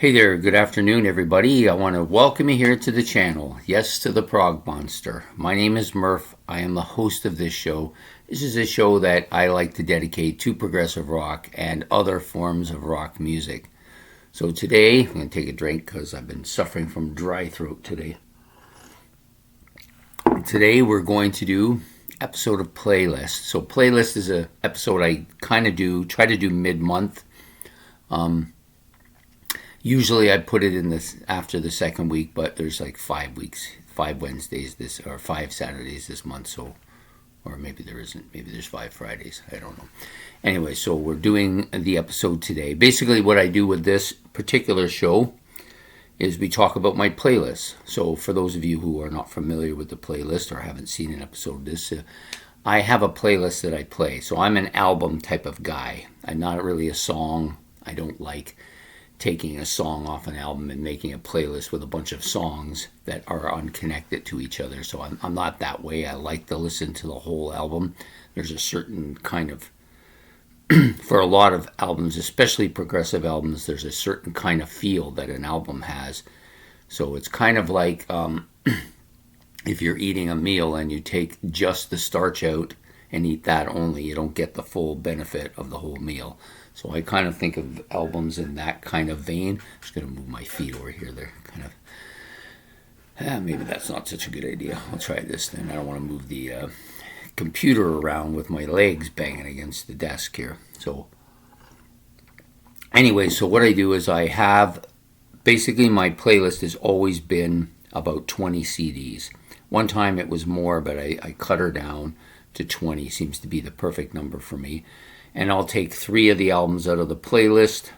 Hey there, good afternoon, everybody. I want to welcome you here to the channel. Yes, to the Prog Monster. My name is Murph. I am the host of this show. This is a show that I like to dedicate to progressive rock and other forms of rock music. So today, I'm going to take a drink because I've been suffering from dry throat today. Today, we're going to do episode of Playlist. So Playlist is an episode I try to do mid-month. Usually I put it in this after the second week, but there's like 5 weeks, 5 Wednesdays or 5 Saturdays this month, so, or maybe there isn't, maybe there's 5 Fridays, I don't know. Anyway, so we're doing the episode today. Basically what I do with this particular show is we talk about my playlist. So for those of you who are not familiar with the playlist or haven't seen an episode of this, I have a playlist that I play. So I'm an album type of guy. I'm not really a song. I don't like taking a song off an album and making a playlist with a bunch of songs that are unconnected to each other. So I'm not that way. I like to listen to the whole album. There's a certain kind of, for a lot of albums, especially progressive albums, there's a certain kind of feel that an album has. So it's kind of like if you're eating a meal and you take just the starch out and eat that only, you don't get the full benefit of the whole meal. So I kind of think of albums in that kind of vein. I'm just going to move my feet over here. They're kind of, maybe that's not such a good idea. I'll try this then. I don't want to move the computer around with my legs banging against the desk here. So anyway, so what I do is I have, basically my playlist has always been about 20 CDs. One time it was more, but I cut her down to 20. Seems to be the perfect number for me. And I'll take 3 of the albums out of the playlist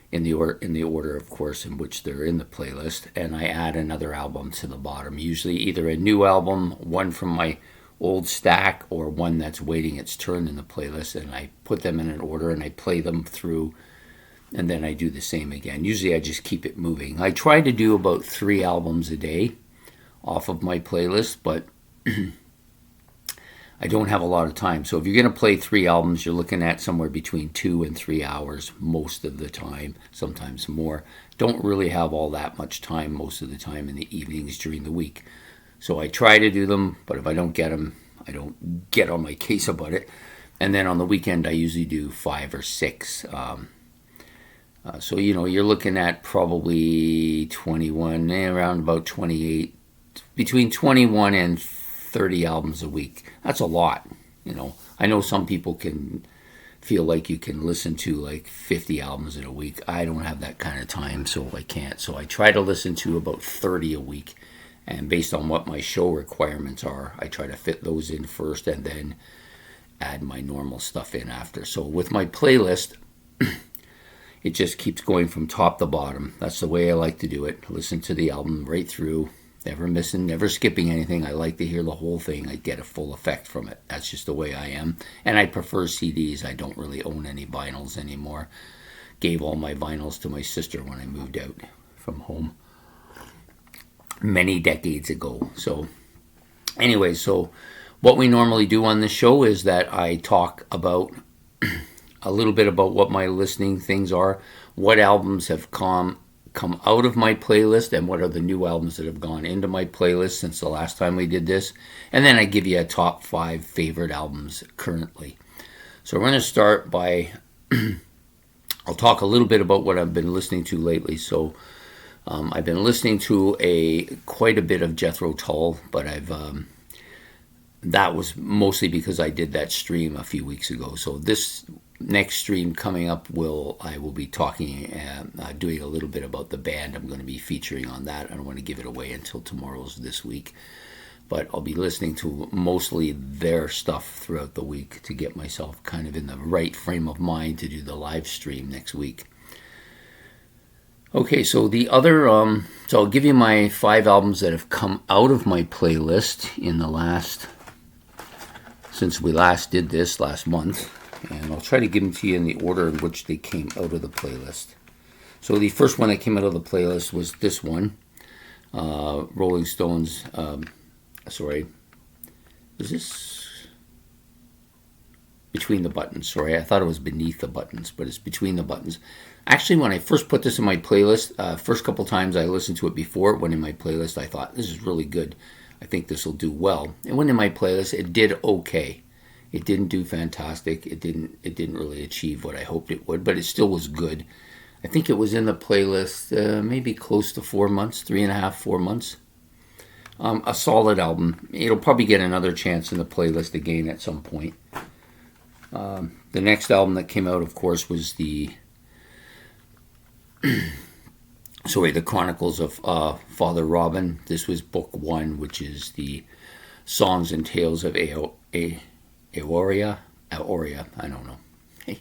in the order, of course, in which they're in the playlist, and I add another album to the bottom. Usually either a new album, one from my old stack, or one that's waiting its turn in the playlist, and I put them in an order and I play them through, and then I do the same again. Usually I just keep it moving. I try to do about 3 albums a day off of my playlist, but I don't have a lot of time. So if you're going to play 3 albums, you're looking at somewhere between 2 and 3 hours most of the time, sometimes more. Don't really have all that much time most of the time in the evenings during the week. So I try to do them, but if I don't get them, I don't get on my case about it. And then on the weekend, I usually do 5 or 6. So, you're looking at probably 21, around about 28, between 21 and 30 albums a week. That's a lot. I know some people can feel like you can listen to like 50 albums in a week. I don't have that kind of time, so I can't. So I try to listen to about 30 a week, and based on what my show requirements are, I try to fit those in first and then add my normal stuff in after. So with my playlist, it just keeps going from top to bottom. That's the way I like to do it. Listen to the album right through, never missing, never skipping anything. I like to hear the whole thing. I get a full effect from it. That's just the way I am. And I prefer CDs. I don't really own any vinyls anymore. Gave all my vinyls to my sister when I moved out from home many decades ago. So anyway, so what we normally do on this show is that I talk about a little bit about what my listening things are, what albums have come out of my playlist, and what are the new albums that have gone into my playlist since the last time we did this. And then I give you a top 5 favorite albums currently. So we're going to start by, I'll talk a little bit about what I've been listening to lately. So I've been listening to quite a bit of Jethro Tull, but that was mostly because I did that stream a few weeks ago. So this next stream coming up, I will be talking, doing a little bit about the band I'm going to be featuring on that. I don't want to give it away until tomorrow's this week, but I'll be listening to mostly their stuff throughout the week to get myself kind of in the right frame of mind to do the live stream next week. Okay, so the other, so I'll give you my 5 albums that have come out of my playlist since we last did this last month. And I'll try to give them to you in the order in which they came out of the playlist. So the first one that came out of the playlist was this one, Rolling Stones. Is this Between the Buttons? Sorry, I thought it was Beneath the Buttons, but it's Between the Buttons. Actually, when I first put this in my playlist, first couple times I listened to it before it went in my playlist, I thought, this is really good. I think this will do well. It went in my playlist. It did okay. It didn't do fantastic. It didn't really achieve what I hoped it would, but it still was good. I think it was in the playlist maybe close to 4 months, 3.5, 4 months. A solid album. It'll probably get another chance in the playlist again at some point. The next album that came out, of course, was the Chronicles of Father Robin. This was book 1, which is the Songs and Tales of Aoria, I don't know.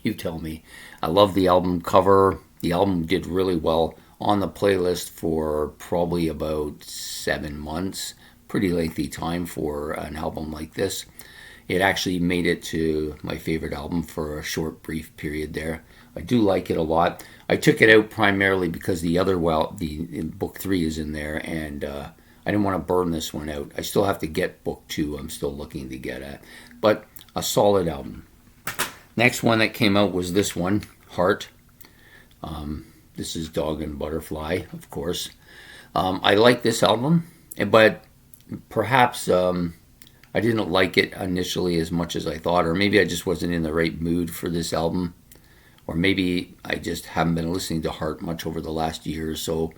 You tell me. I love the album cover. The album did really well on the playlist for probably about 7 months. Pretty lengthy time for an album like this. It actually made it to my favorite album for a short, brief period there. I do like it a lot. I took it out primarily because the book 3 is in there, and I didn't want to burn this one out. I still have to get book 2. I'm still looking to get at, but a solid album. Next one that came out was this one, Heart. This is Dog and Butterfly, of course. I like this album, but perhaps I didn't like it initially as much as I thought, or maybe I just wasn't in the right mood for this album, or maybe I just haven't been listening to Heart much over the last year or so,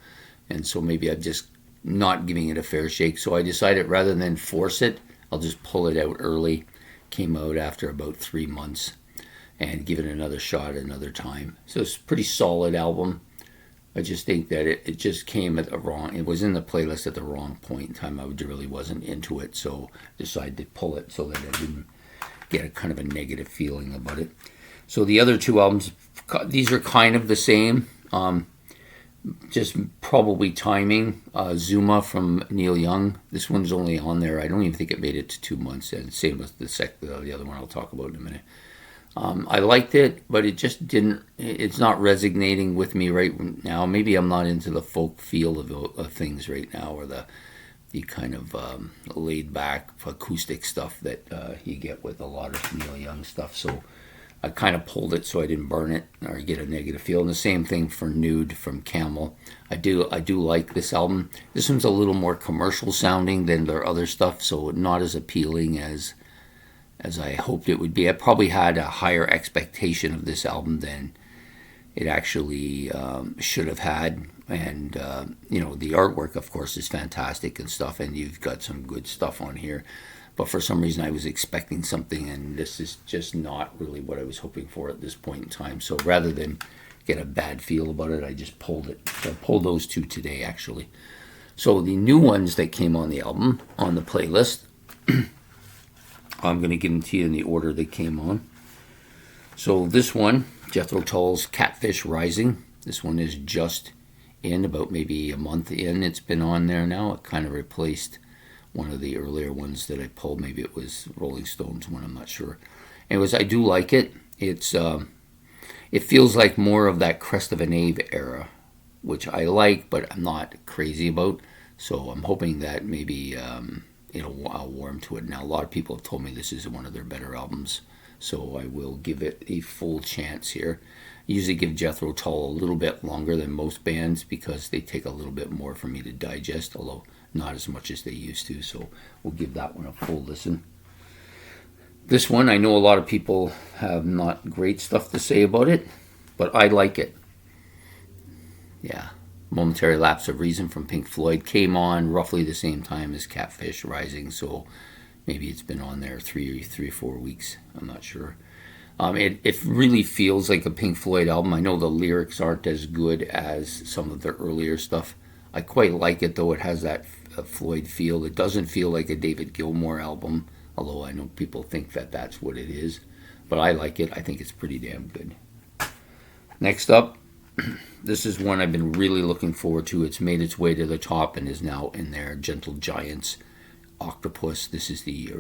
and so maybe I'm just not giving it a fair shake. So I decided rather than force it, I'll just pull it out early. Came out after about 3 months, and give it another shot another time. So it's a pretty solid album. I just think that it just came at it was in the playlist at the wrong point in time. I really wasn't into it, so decided to pull it so that I didn't get a kind of a negative feeling about it. So the other 2 albums, these are kind of the same, just probably timing. Zuma from Neil Young. This one's only on there. I don't even think it made it to 2 months, and same with the other one I'll talk about in a minute. I liked it, but it just didn't. It's not resonating with me right now. Maybe I'm not into the folk feel of things right now, or the kind of laid back acoustic stuff that you get with a lot of Neil Young stuff. So I kind of pulled it so I didn't burn it or get a negative feel. And the same thing for Nude from Camel. I do like this album. This one's a little more commercial sounding than their other stuff, so not as appealing as I hoped it would be. I probably had a higher expectation of this album than it actually should have had. And, the artwork, of course, is fantastic and stuff, and you've got some good stuff on here. But for some reason, I was expecting something, and this is just not really what I was hoping for at this point in time. So rather than get a bad feel about it, I just pulled it. So I pulled those 2 today, actually. So the new ones that came on the album, on the playlist, I'm going to give them to you in the order they came on. So this one, Jethro Tull's Catfish Rising. This one is just in, about maybe a month in. It's been on there now. It kind of replaced one of the earlier ones that I pulled. Maybe it was Rolling Stones one, I'm not sure. Anyways, I do like it. It feels like more of that Crest of a Knave era, which I like, but I'm not crazy about. So I'm hoping that maybe I'll warm to it. Now, a lot of people have told me this is one of their better albums, so I will give it a full chance here. I usually give Jethro Tull a little bit longer than most bands because they take a little bit more for me to digest, although not as much as they used to, so we'll give that one a full listen. This one, I know a lot of people have not great stuff to say about it, but I like it. Yeah. Momentary Lapse of Reason from Pink Floyd came on roughly the same time as Catfish Rising, so maybe it's been on there 3 or 4 weeks. I'm not sure. It really feels like a Pink Floyd album. I know the lyrics aren't as good as some of their earlier stuff. I quite like it, though. It has that Floyd feel. It doesn't feel like a David Gilmour album, although I know people think that that's what it is. But I like it. I think it's pretty damn good. Next up, this is one I've been really looking forward to. It's made its way to the top and is now in there. Gentle Giants, Octopus. This is the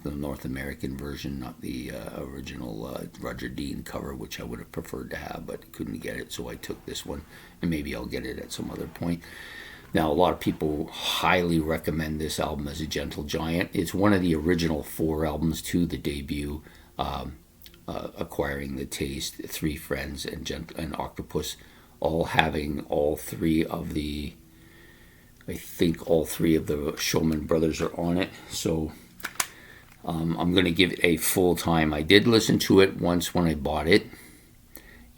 North American version, not the original Roger Dean cover, which I would have preferred to have, but couldn't get it, so I took this one, and maybe I'll get it at some other point. Now, a lot of people highly recommend this album as a Gentle Giant. It's one of the original 4 albums to the debut Acquiring the Taste, Three Friends, and Octopus, all having all three of the, I think all three of the Shulman brothers are on it. So I'm going to give it a full time. I did listen to it once when I bought it,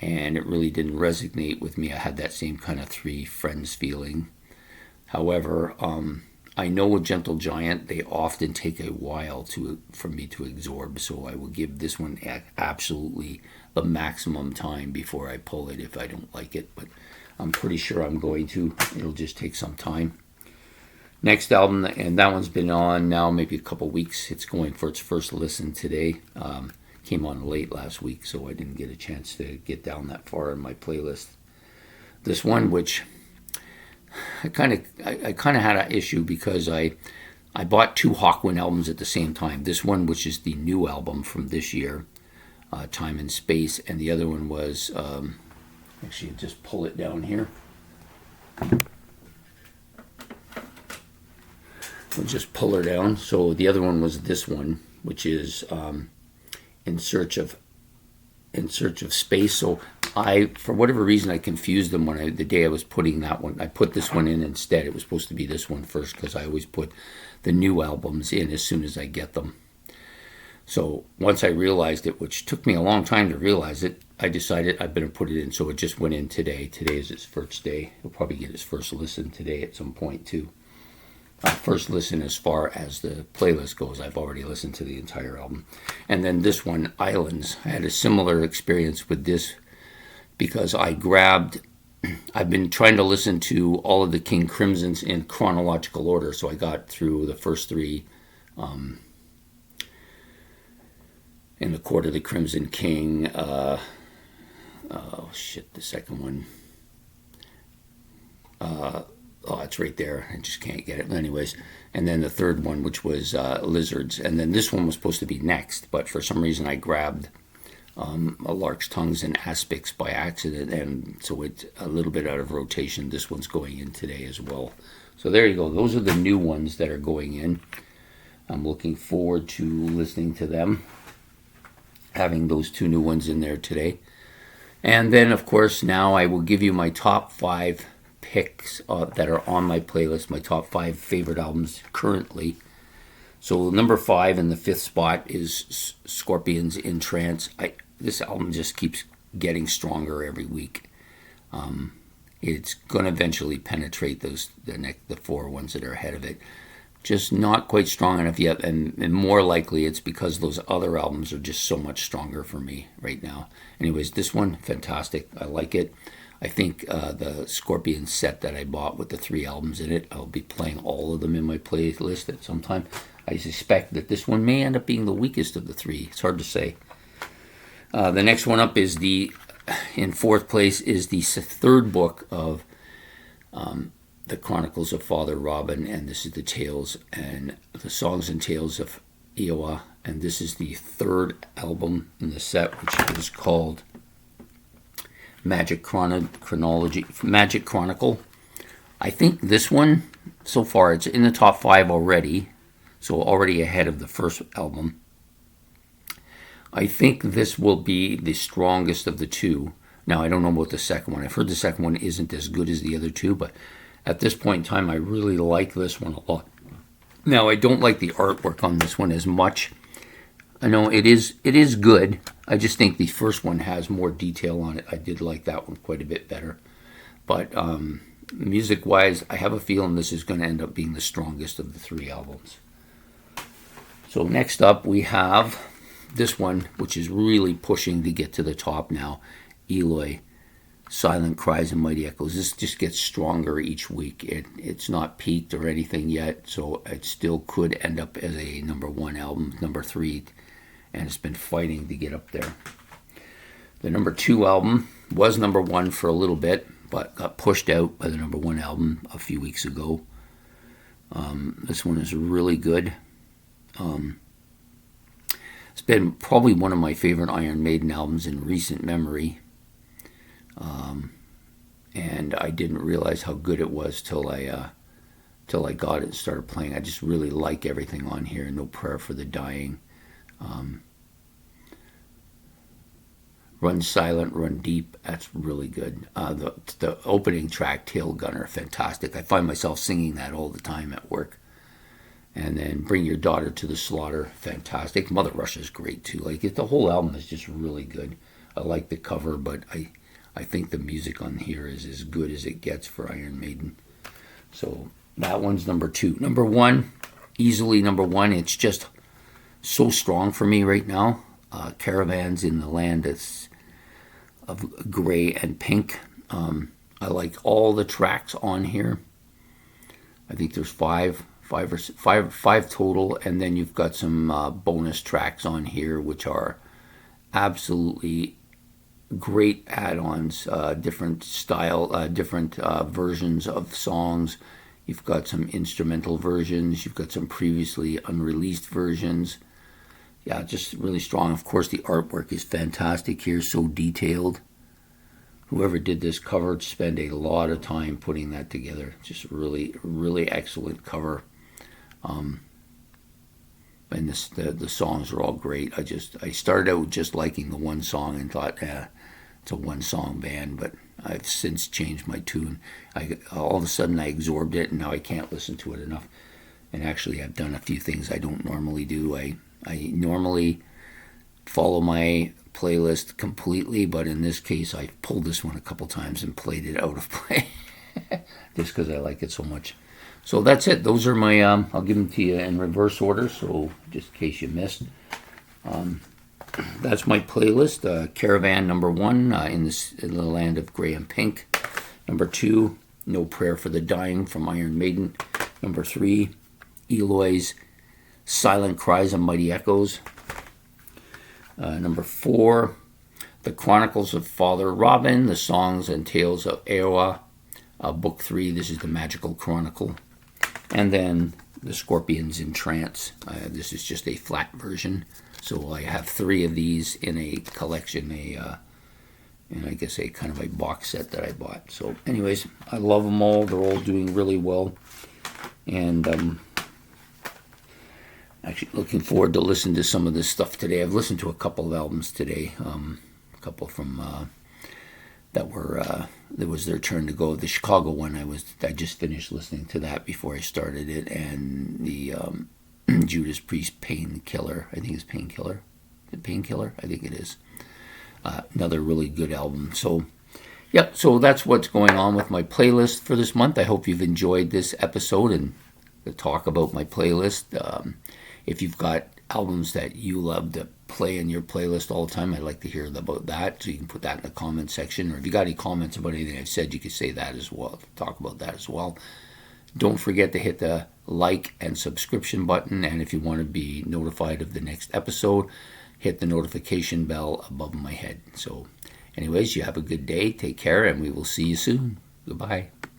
and it really didn't resonate with me. I had that same kind of Three Friends feeling. However, I know with Gentle Giant, they often take a while for me to absorb, so I will give this one absolutely the maximum time before I pull it if I don't like it, but I'm pretty sure I'm going to. It'll just take some time. Next album, and that one's been on now maybe a couple weeks. It's going for its first listen today. Came on late last week, so I didn't get a chance to get down that far in my playlist. This one, which I kind of had an issue because I bought two Hawkwind albums at the same time. This one, which is the new album from this year, Time and Space, and the other one was actually just pull it down here. We'll just pull her down. So the other one was this one, which is In Search of Space. So for whatever reason, I confused them the day I was putting that one. I put this one in instead. It was supposed to be this one first because I always put the new albums in as soon as I get them. So once I realized it, which took me a long time to realize it, I decided I better put it in. So it just went in today. Today is its first day. He'll probably get his first listen today at some point too. First listen as far as the playlist goes. I've already listened to the entire album. And then this one, Islands. I had a similar experience with this because I've been trying to listen to all of the King Crimsons in chronological order. So I got through the first three in the Court of the Crimson King. The second one. It's right there. I just can't get it. Anyways, and then the third one, which was Lizards. And then this one was supposed to be next, but for some reason I grabbed A Lark's Tongues and Aspics by accident, and so it's a little bit out of rotation. This one's going in today as well. So there you go. Those are the new ones that are going in. I'm looking forward to listening to them, having those two new ones in there today. And then, of course, now I will give you my top 5 picks that are on my playlist, my top 5 favorite albums currently. So number 5 in the 5th spot is Scorpions in Trance. This album just keeps getting stronger every week. It's going to eventually penetrate the 4 ones that are ahead of it. Just not quite strong enough yet, and more likely it's because those other albums are just so much stronger for me right now. Anyways, this one, fantastic. I like it. I think the Scorpion set that I bought with the 3 albums in it, I'll be playing all of them in my playlist at some time. I suspect that this one may end up being the weakest of the 3. It's hard to say. The next one up is in 4th place is the 3rd book of the Chronicles of Father Robin, and this is the tales and the songs and tales of Iowa, and this is the 3rd album in the set, which is called Magic Chronicle. I think this one, so far, it's in the top 5 already, so already ahead of the first album. I think this will be the strongest of the 2. Now, I don't know about the second one. I've heard the second one isn't as good as the other 2, but at this point in time, I really like this one a lot. Now, I don't like the artwork on this one as much. I know it is good. I just think the first one has more detail on it. I did like that one quite a bit better. But music-wise, I have a feeling this is going to end up being the strongest of the 3 albums. So next up, we have this one, which is really pushing to get to the top now. Eloy, Silent Cries and Mighty Echoes. This just gets stronger each week. It's not peaked or anything yet, so it still could end up as a number 1 album, number 3, and it's been fighting to get up there. The number 2 album was number 1 for a little bit, but got pushed out by the number 1 album a few weeks ago. This one is really good. It's been probably one of my favorite Iron Maiden albums in recent memory. And I didn't realize how good it was till I got it and started playing. I just really like everything on here. No Prayer for the Dying. Run Silent, Run Deep. That's really good. The opening track, Tail Gunner, fantastic. I find myself singing that all the time at work. And then Bring Your Daughter to the Slaughter, fantastic. Mother Russia is great too. Like the whole album is just really good. I like the cover, but I think the music on here is as good as it gets for Iron Maiden. So that one's number 2. Number 1, easily number 1. It's just so strong for me right now. Caravans in the Land of Gray and Pink. I like all the tracks on here. I think there's five total, and then you've got some bonus tracks on here, which are absolutely great add-ons, different style, different versions of songs. You've got some instrumental versions. You've got some previously unreleased versions. Yeah, just really strong. Of course, the artwork is fantastic here, so detailed. Whoever did this cover spent a lot of time putting that together. Just really, really excellent cover. And the songs are all great. I started out just liking the one song and thought, it's a one-song band, but I've since changed my tune. All of a sudden I absorbed it, and now I can't listen to it enough. And actually, I've done a few things I don't normally do. I normally follow my playlist completely, but in this case, I pulled this one a couple times and played it out of play just because I like it so much. So that's it. Those are my, I'll give them to you in reverse order, so just in case you missed. That's my playlist. Caravan, number 1, in the Land of Gray and Pink. Number 2, No Prayer for the Dying from Iron Maiden. Number 3, Eloy's Silent Cries and Mighty Echoes. Number 4, The Chronicles of Father Robin, The Songs and Tales of Eowa. Book 3, this is the Magical Chronicle. And then The Scorpions in Trance. This is just a flat version. So I have 3 of these in a collection, and I guess a kind of a box set that I bought. So anyways, I love them all. They're all doing really well. And actually looking forward to listening to some of this stuff today. I've listened to a couple of albums today. A couple from it was their turn to go. The Chicago one, I just finished listening to that before I started it, and the Judas Priest Painkiller. I think it's Painkiller. Is it Painkiller? I think it is. Another really good album. So, yep. So that's what's going on with my playlist for this month. I hope you've enjoyed this episode and the talk about my playlist. If you've got albums that you love to play in your playlist all the time, I'd like to hear about that. So you can put that in the comment section. Or if you got any comments about anything I've said, you can say that as well. Talk about that as well. Don't forget to hit the like and subscription button. And if you want to be notified of the next episode, hit the notification bell above my head. So anyways, you have a good day. Take care, and we will see you soon. Goodbye.